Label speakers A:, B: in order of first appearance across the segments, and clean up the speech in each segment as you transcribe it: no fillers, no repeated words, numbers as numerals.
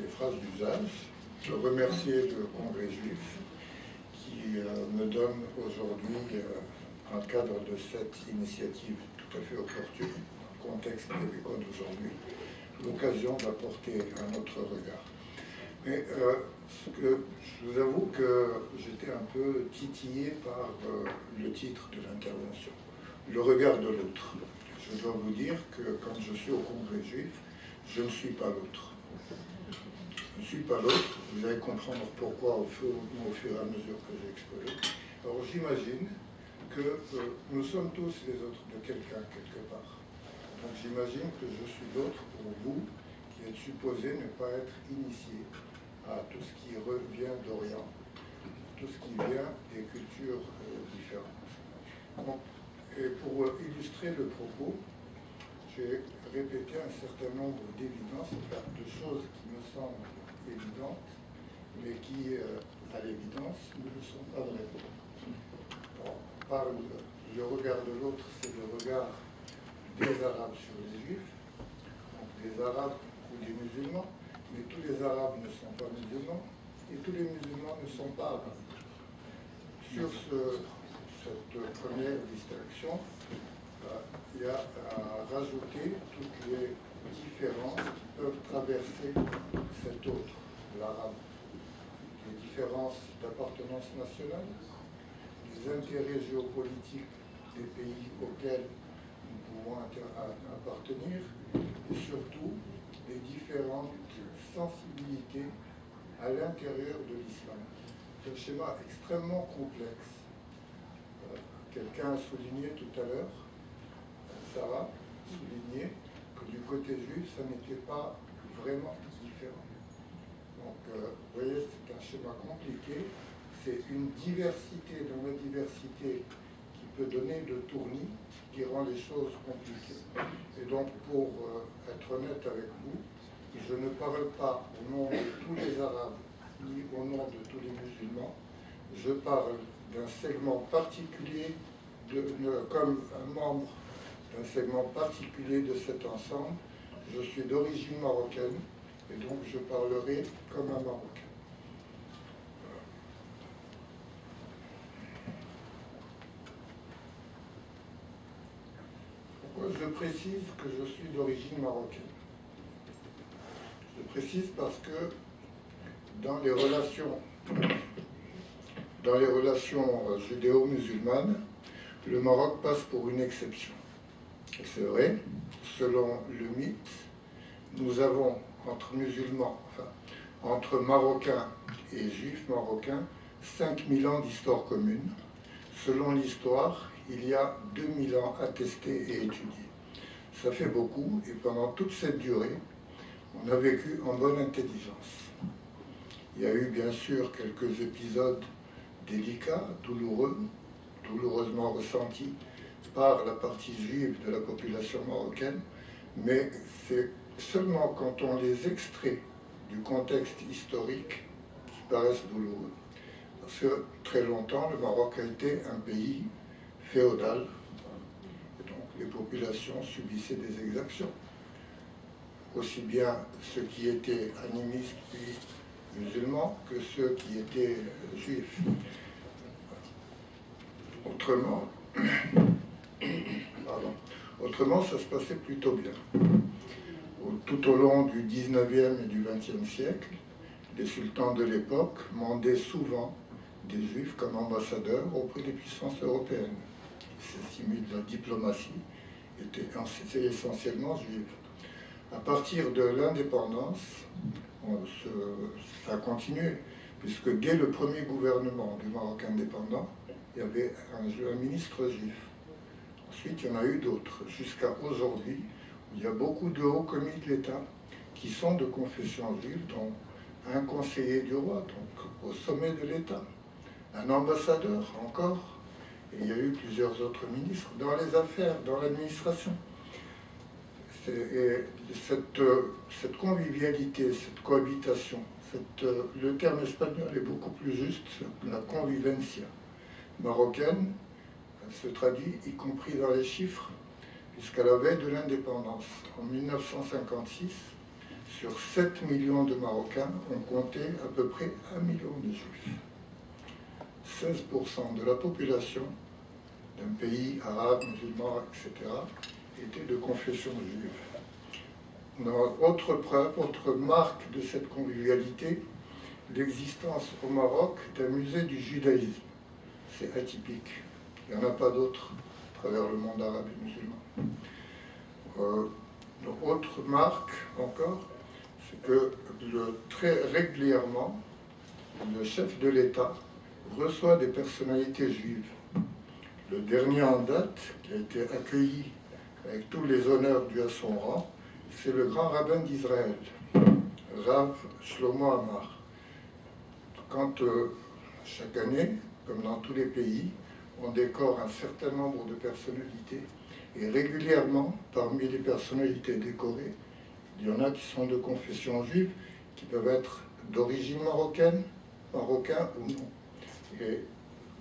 A: les phrases d'usage, de remercier le Congrès juif qui me donne aujourd'hui, dans le cadre de cette initiative tout à fait opportune, dans le contexte québécois d'aujourd'hui, l'occasion d'apporter un autre regard. Mais je vous avoue que j'étais un peu titillé par le titre de l'intervention, le regard de l'autre. Je dois vous dire que quand je suis au Congrès juif, je ne suis pas l'autre. Je ne suis pas l'autre, vous allez comprendre pourquoi au fur et à mesure que j'expose. Alors j'imagine que nous sommes tous les autres de quelqu'un quelque part. Donc j'imagine que je suis l'autre pour vous, qui êtes supposé ne pas être initié à tout ce qui revient d'Orient, tout ce qui vient des cultures différentes. Donc, et pour illustrer le propos, j'ai répété un certain nombre d'évidences, de choses qui me semblent évidentes, mais qui, à l'évidence, ne le sont pas vraiment. On parle, le regard de l'autre, c'est le regard des Arabes sur les Juifs, donc des Arabes ou des musulmans, mais tous les Arabes ne sont pas musulmans, et tous les musulmans ne sont pas arabes. Sur cette première distinction, il y a à rajouter toutes les différences qui peuvent traverser cet autre, l'arabe. Les différences d'appartenance nationale, les intérêts géopolitiques des pays auxquels nous pouvons appartenir, et surtout les différentes sensibilités à l'intérieur de l'islam. C'est un schéma extrêmement complexe. Quelqu'un a souligné tout à l'heure, Sarah soulignait que du côté juif, ça n'était pas vraiment différent. Donc, vous voyez, c'est un schéma compliqué. C'est une diversité dans la diversité qui peut donner le tournis, qui rend les choses compliquées. Et donc, pour être honnête avec vous, je ne parle pas au nom de tous les Arabes, ni au nom de tous les musulmans. Je parle d'un segment particulier, comme un membre d'un segment particulier de cet ensemble. Je suis d'origine marocaine, et donc je parlerai comme un Marocain. Pourquoi je précise que je suis d'origine marocaine? Je précise parce que dans les relations judéo-musulmanes, le Maroc passe pour une exception. Et c'est vrai, selon le mythe, nous avons entre musulmans, enfin, entre Marocains et Juifs marocains, 5000 ans d'histoire commune. Selon l'histoire, il y a 2000 ans attestés et étudiés. Ça fait beaucoup, et pendant toute cette durée, on a vécu en bonne intelligence. Il y a eu bien sûr quelques épisodes délicats, douloureusement ressentis par la partie juive de la population marocaine, mais c'est seulement quand on les extrait du contexte historique qui paraissent douloureux. Parce que très longtemps, le Maroc a été un pays féodal, et donc les populations subissaient des exactions. Aussi bien ceux qui étaient animistes puis musulmans que ceux qui étaient juifs. Autrement, ça se passait plutôt bien. Tout au long du 19e et du 20e siècle, les sultans de l'époque mandaient souvent des juifs comme ambassadeurs auprès des puissances européennes. Ces simules de la diplomatie étaient essentiellement juives. À partir de l'indépendance, ça a continué, puisque dès le premier gouvernement du Maroc indépendant, il y avait un ministre juif. Ensuite, il y en a eu d'autres, jusqu'à aujourd'hui, où il y a beaucoup de hauts commis de l'État qui sont de confession juive, dont un conseiller du roi, donc au sommet de l'État, un ambassadeur encore, et il y a eu plusieurs autres ministres dans les affaires, dans l'administration. Et cette convivialité, cette cohabitation, le terme espagnol est beaucoup plus juste, la convivencia marocaine, elle se traduit y compris dans les chiffres, puisqu'à la veille de l'indépendance, en 1956, sur 7 millions de Marocains, on comptait à peu près 1 million de Juifs. 16% de la population d'un pays arabe, musulman, etc., était de confession juive. Autre preuve, autre marque de cette convivialité, l'existence au Maroc d'un musée du judaïsme. C'est atypique. Il n'y en a pas d'autres à travers le monde arabe et musulman. Autre marque encore, c'est que très régulièrement, le chef de l'État reçoit des personnalités juives. Le dernier en date, qui a été accueilli avec tous les honneurs dus à son rang, c'est le grand rabbin d'Israël, Rav Shlomo Amar. Quand chaque année, comme dans tous les pays, on décore un certain nombre de personnalités, et régulièrement, parmi les personnalités décorées, il y en a qui sont de confession juive, qui peuvent être d'origine marocaine, marocain ou non. Et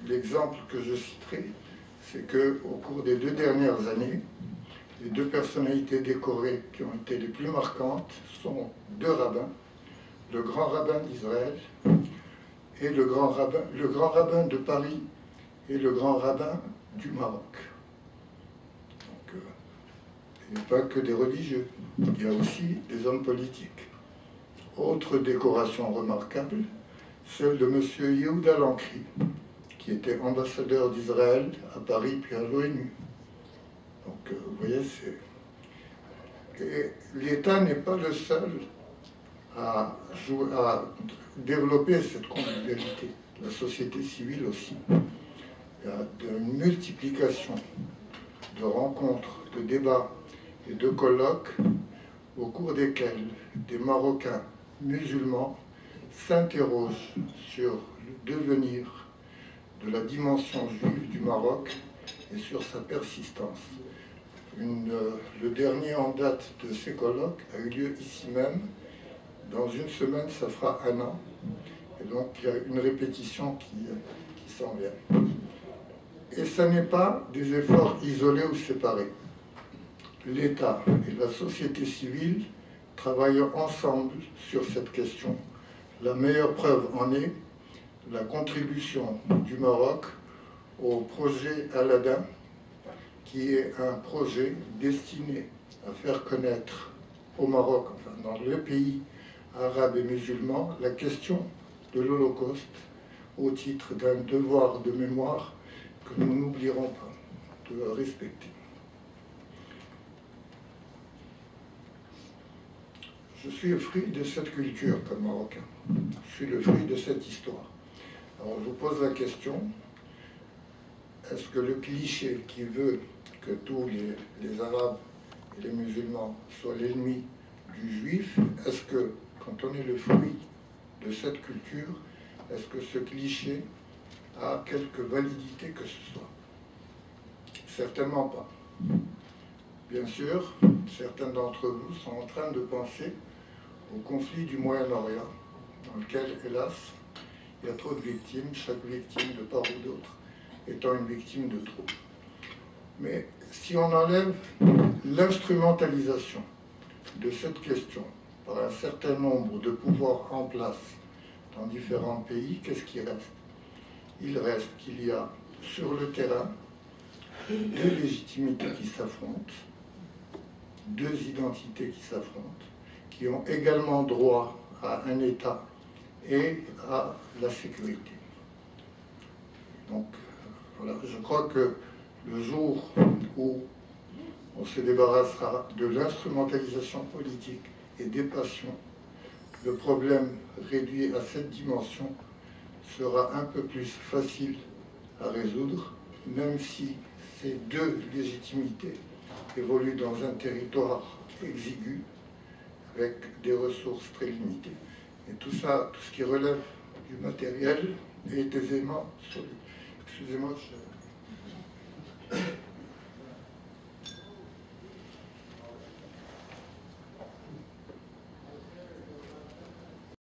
A: l'exemple que je citerai, c'est qu'au cours des 2 dernières années, les 2 personnalités décorées qui ont été les plus marquantes sont 2 rabbins, le grand rabbin d'Israël et le grand rabbin de Paris et le grand rabbin du Maroc. Donc, il n'y a pas que des religieux, il y a aussi des hommes politiques. Autre décoration remarquable, celle de M. Yehuda Lankri, qui était ambassadeur d'Israël à Paris puis à l'ONU. Donc, vous voyez, l'État n'est pas le seul à développer cette convivialité. La société civile aussi. Il y a une multiplication de rencontres, de débats et de colloques au cours desquels des Marocains musulmans s'interrogent sur le devenir de la dimension juive du Maroc et sur sa persistance. Le dernier en date de ces colloques a eu lieu ici même. Dans une semaine, ça fera 1 an. Et donc, il y a une répétition qui s'en vient. Et ce n'est pas des efforts isolés ou séparés. L'État et la société civile travaillent ensemble sur cette question. La meilleure preuve en est la contribution du Maroc au projet Aladdin, qui est un projet destiné à faire connaître au Maroc, enfin dans le pays arabe et musulman, la question de l'Holocauste au titre d'un devoir de mémoire que nous n'oublierons pas de respecter. Je suis le fruit de cette culture comme Marocain. Je suis le fruit de cette histoire. Alors je vous pose la question, est-ce que le cliché qui veut que tous les Arabes et les musulmans soient l'ennemi du juif, est-ce que, quand on est le fruit de cette culture, est-ce que ce cliché a quelque validité que ce soit? Certainement pas. Bien sûr, certains d'entre vous sont en train de penser au conflit du Moyen-Orient, dans lequel, hélas, il y a trop de victimes, chaque victime de part ou d'autre étant une victime de trop. Mais si on enlève l'instrumentalisation de cette question par un certain nombre de pouvoirs en place dans différents pays, qu'est-ce qui reste? Il reste qu'il y a sur le terrain 2 légitimités qui s'affrontent, 2 identités qui s'affrontent, qui ont également droit à un État et à la sécurité. Donc, voilà, je crois que le jour où on se débarrassera de l'instrumentalisation politique et des passions, le problème réduit à cette dimension sera un peu plus facile à résoudre, même si ces 2 légitimités évoluent dans un territoire exigu, avec des ressources très limitées. Et tout ça, tout ce qui relève du matériel est aisément soluble. Excusez-moi,